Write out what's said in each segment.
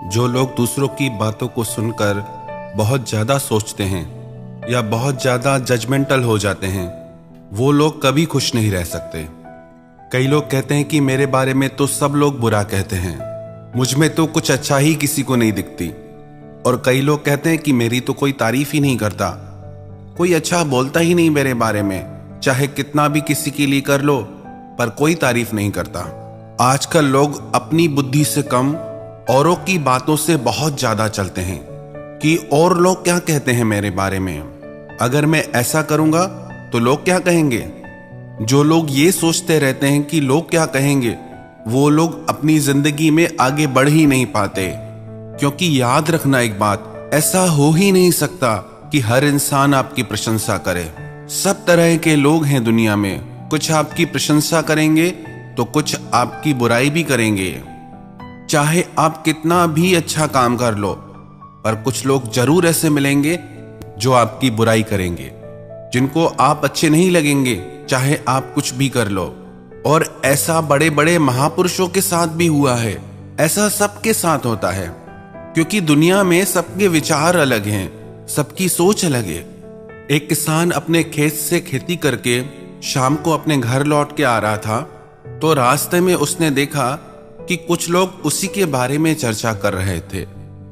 जो लोग दूसरों की बातों को सुनकर बहुत ज़्यादा सोचते हैं या बहुत ज़्यादा जजमेंटल हो जाते हैं, वो लोग कभी खुश नहीं रह सकते। कई लोग कहते हैं कि मेरे बारे में तो सब लोग बुरा कहते हैं, मुझ में तो कुछ अच्छा ही किसी को नहीं दिखती। और कई लोग कहते हैं कि मेरी तो कोई तारीफ ही नहीं करता, कोई अच्छा बोलता ही नहीं मेरे बारे में, चाहे कितना भी किसी के लिए कर लो पर कोई तारीफ नहीं करता। आजकल लोग अपनी बुद्धि से कम औरों की बातों से बहुत ज्यादा चलते हैं कि और लोग क्या कहते हैं मेरे बारे में, अगर मैं ऐसा करूंगा तो लोग क्या कहेंगे। जो लोग ये सोचते रहते हैं कि लोग क्या कहेंगे, वो लोग अपनी जिंदगी में आगे बढ़ ही नहीं पाते। क्योंकि याद रखना एक बात, ऐसा हो ही नहीं सकता कि हर इंसान आपकी प्रशंसा करे। सब तरह के लोग हैं दुनिया में, कुछ आपकी प्रशंसा करेंगे तो कुछ आपकी बुराई भी करेंगे। चाहे आप कितना भी अच्छा काम कर लो, पर कुछ लोग जरूर ऐसे मिलेंगे जो आपकी बुराई करेंगे, जिनको आप अच्छे नहीं लगेंगे चाहे आप कुछ भी कर लो। और ऐसा बड़े बड़े महापुरुषों के साथ भी हुआ है, ऐसा सबके साथ होता है। क्योंकि दुनिया में सबके विचार अलग हैं, सबकी सोच अलग है। एक किसान अपने खेत से खेती करके शाम को अपने घर लौट के आ रहा था, तो रास्ते में उसने देखा कि कुछ लोग उसी के बारे में चर्चा कर रहे थे,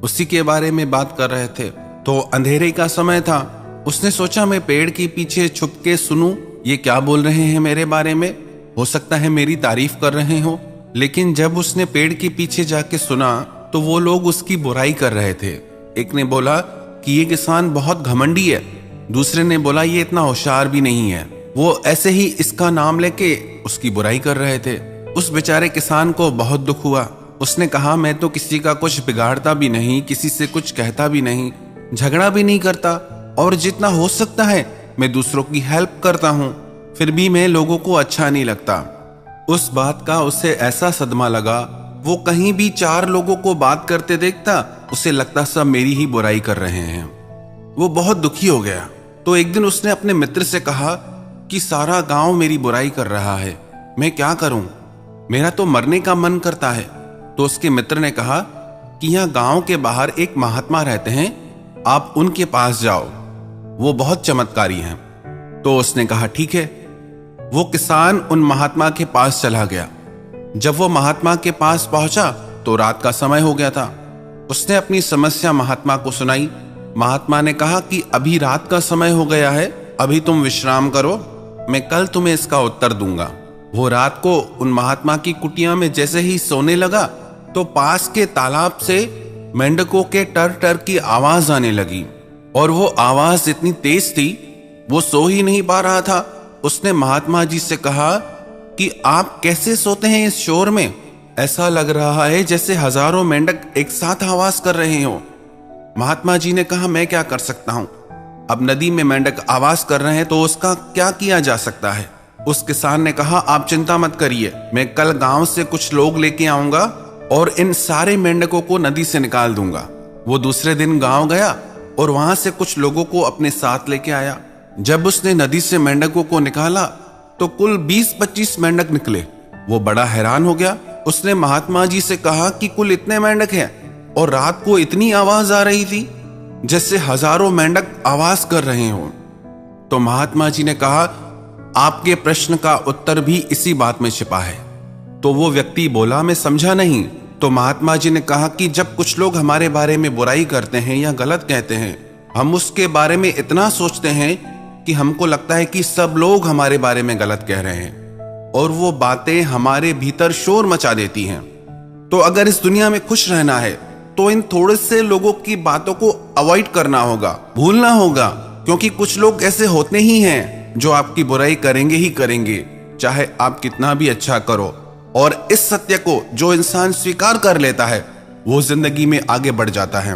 उसी के बारे में बात कर रहे थे। तो अंधेरे का समय था, उसने सोचा मैं पेड़ के पीछे छुप के सुनूं ये क्या बोल रहे हैं मेरे बारे में, हो सकता है मेरी तारीफ कर रहे हो। लेकिन जब उसने पेड़ के पीछे जाके सुना तो वो लोग उसकी बुराई कर रहे थे। एक ने बोला कि ये किसान बहुत घमंडी है, दूसरे ने बोला ये इतना होशियार भी नहीं है। वो ऐसे ही इसका नाम लेके उसकी बुराई कर रहे थे। उस बेचारे किसान को बहुत दुख हुआ। उसने कहा मैं तो किसी का कुछ बिगाड़ता भी नहीं, किसी से कुछ कहता भी नहीं, झगड़ा भी नहीं करता, और जितना हो सकता है मैं दूसरों की हेल्प करता हूँ, फिर भी मैं लोगों को अच्छा नहीं लगता। उस बात का उसे ऐसा सदमा लगा, वो कहीं भी चार लोगों को बात करते देखता, उसे लगता सब मेरी ही बुराई कर रहे हैं। वो बहुत दुखी हो गया। तो एक दिन उसने अपने मित्र से कहा कि सारा गांव मेरी बुराई कर रहा है, मैं क्या करूं, मेरा तो मरने का मन करता है। तो उसके मित्र ने कहा कि यहाँ गांव के बाहर एक महात्मा रहते हैं, आप उनके पास जाओ, वो बहुत चमत्कारी हैं। तो उसने कहा ठीक है। वो किसान उन महात्मा के पास चला गया। जब वो महात्मा के पास पहुंचा तो रात का समय हो गया था। उसने अपनी समस्या महात्मा को सुनाई। महात्मा ने कहा कि अभी रात का समय हो गया है, अभी तुम विश्राम करो, मैं कल तुम्हें इसका उत्तर दूंगा। वो रात को उन महात्मा की कुटिया में जैसे ही सोने लगा तो पास के तालाब से मेंढकों के टर टर की आवाज आने लगी, और वो आवाज इतनी तेज थी वो सो ही नहीं पा रहा था। उसने महात्मा जी से कहा कि आप कैसे सोते हैं इस शोर में, ऐसा लग रहा है जैसे हजारों मेंढक एक साथ आवाज कर रहे हो। महात्मा जी ने कहा मैं क्या कर सकता हूं, अब नदी में मेंढक आवाज कर रहे हैं तो उसका क्या किया जा सकता है। उस किसान ने कहा आप चिंता मत करिए, मैं कल गांव से कुछ लोग लेके आऊंगा और इन सारे मेंढकों को नदी से निकाल दूंगा। वो दूसरे दिन गांव गया और वहां से कुछ लोगों को अपने साथ लेके आया। जब उसने नदी से मेंढकों को निकाला तो कुल 20-25 मेंढक निकले। वो बड़ा हैरान हो गया। उसने महात्मा जी से कहा कि कुल इतने मेंढक हैं और रात को इतनी आवाज आ रही थी जैसे हजारों मेंढक आवाज कर रहे हो। तो महात्मा जी ने कहा आपके प्रश्न का उत्तर भी इसी बात में छिपा है। तो वो व्यक्ति बोला मैं समझा नहीं। तो महात्मा जी ने कहा कि जब कुछ लोग हमारे बारे में बुराई करते हैं या गलत कहते हैं, हम उसके बारे में इतना सोचते हैं कि हमको लगता है कि सब लोग हमारे बारे में गलत कह रहे हैं, और वो बातें हमारे भीतर शोर मचा देती हैं। तो अगर इस दुनिया में खुश रहना है तो इन थोड़े से लोगों की बातों को अवॉइड करना होगा, भूलना होगा। क्योंकि कुछ लोग ऐसे होते ही हैं जो आपकी बुराई करेंगे ही करेंगे, चाहे आप कितना भी अच्छा करो। और इस सत्य को जो इंसान स्वीकार कर लेता है वो जिंदगी में आगे बढ़ जाता है।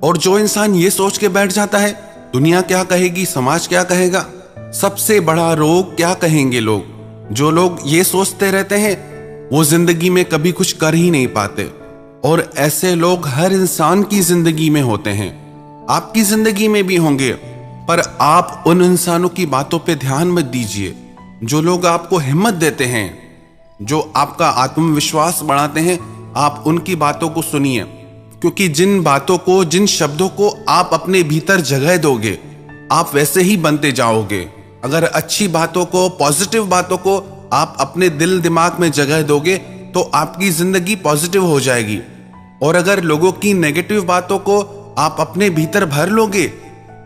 और जो इंसान ये सोच के बैठ जाता है दुनिया क्या कहेगी, समाज क्या कहेगा, सबसे बड़ा रोग क्या कहेंगे लोग, जो लोग ये सोचते रहते हैं वो जिंदगी में कभी कुछ कर ही नहीं पाते। और ऐसे लोग हर इंसान की जिंदगी में होते हैं, आपकी जिंदगी में भी होंगे। पर आप उन इंसानों की बातों पे ध्यान मत दीजिए जो लोग आपको हिम्मत देते हैं, जो आपका आत्मविश्वास बढ़ाते हैं। आप उनकी बातों को सुनिए, क्योंकि जिन बातों को, जिन शब्दों को आप अपने भीतर जगह दोगे, आप वैसे ही बनते जाओगे। अगर अच्छी बातों को, पॉजिटिव बातों को आप अपने दिल दिमाग में जगह दोगे तो आपकी जिंदगी पॉजिटिव हो जाएगी। और अगर लोगों की नेगेटिव बातों को आप अपने भीतर भर लोगे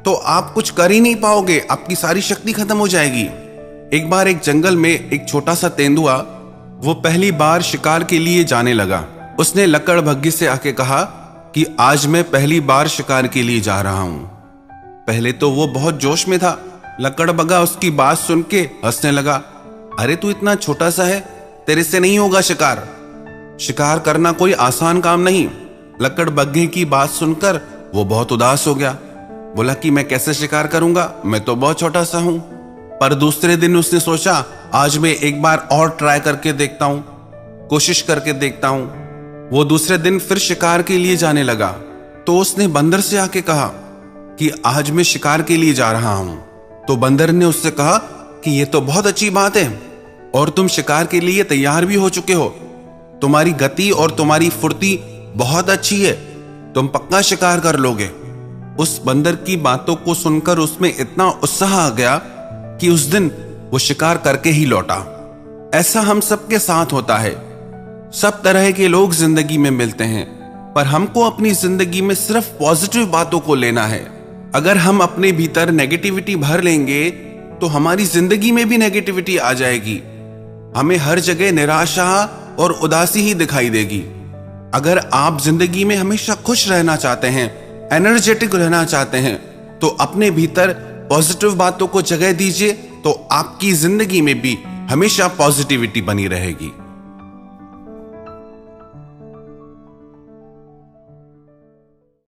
तो आप कुछ कर ही नहीं पाओगे, आपकी सारी शक्ति खत्म हो जाएगी। एक बार एक जंगल में एक छोटा सा तेंदुआ, वो पहली बार शिकार के लिए जाने लगा। उसने लकड़बग्घी से आके कहा कि आज मैं पहली बार शिकार के लिए जा रहा हूं। पहले तो वो बहुत जोश में था। लकड़बग्घा उसकी बात सुन के हंसने लगा। अरे तू इतना छोटा सा है, तेरे से नहीं होगा शिकार। शिकार करना कोई आसान काम नहीं। लकड़बग्घे की बात सुनकर वो बहुत उदास हो गया। बोला कि मैं कैसे शिकार करूंगा, मैं तो बहुत छोटा सा हूं। पर दूसरे दिन उसने सोचा, आज मैं एक बार और ट्राई करके देखता हूं, कोशिश करके देखता हूं। वो दूसरे दिन फिर शिकार के लिए जाने लगा। तो उसने बंदर से आके कहा कि आज मैं शिकार के लिए जा रहा हूं। तो बंदर ने उससे कहा कि ये तो बहुत अच्छी बात है और तुम शिकार के लिए तैयार भी हो चुके हो। तुम्हारी गति और तुम्हारी फुर्ती बहुत अच्छी है, तुम पक्का शिकार कर लोगे। उस बंदर की बातों को सुनकर उसमें इतना उत्साह आ गया कि उस दिन वो शिकार करके ही लौटा। ऐसा हम सबके साथ होता है। सब तरह के लोग जिंदगी में मिलते हैं, पर हमको अपनी जिंदगी में सिर्फ पॉजिटिव बातों को लेना है। अगर हम अपने भीतर नेगेटिविटी भर लेंगे तो हमारी जिंदगी में भी नेगेटिविटी आ जाएगी। हमें हर जगह निराशा और उदासी ही दिखाई देगी। अगर आप जिंदगी में हमेशा खुश रहना चाहते हैं, एनर्जेटिक रहना चाहते हैं, तो अपने भीतर पॉजिटिव बातों को जगह दीजिए, तो आपकी जिंदगी में भी हमेशा पॉजिटिविटी बनी रहेगी।